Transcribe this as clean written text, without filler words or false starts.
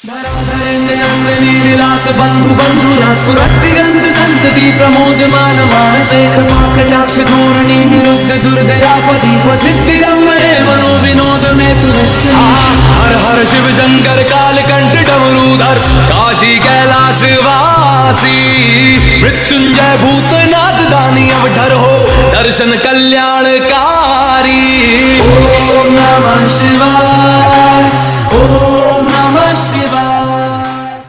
धराधरेन्द्र नंदिनी विलास बंधु बंधुरा स्फुरद्दिगंत संतति प्रमोदमान मानसे कृपा कटाक्ष धोरणी निरुद्ध दुर्दयापदी क्वचिद्दिगंबरे मनो विनोद में तु निष्ठा। हर हर शिव शंकर कालकंठ डमरूधर काशी कैलाश वासी मृत्युंजय भूतनाथ दानी अवधर हो दर्शन कल्याणकारी। ओम नमः शिवाय।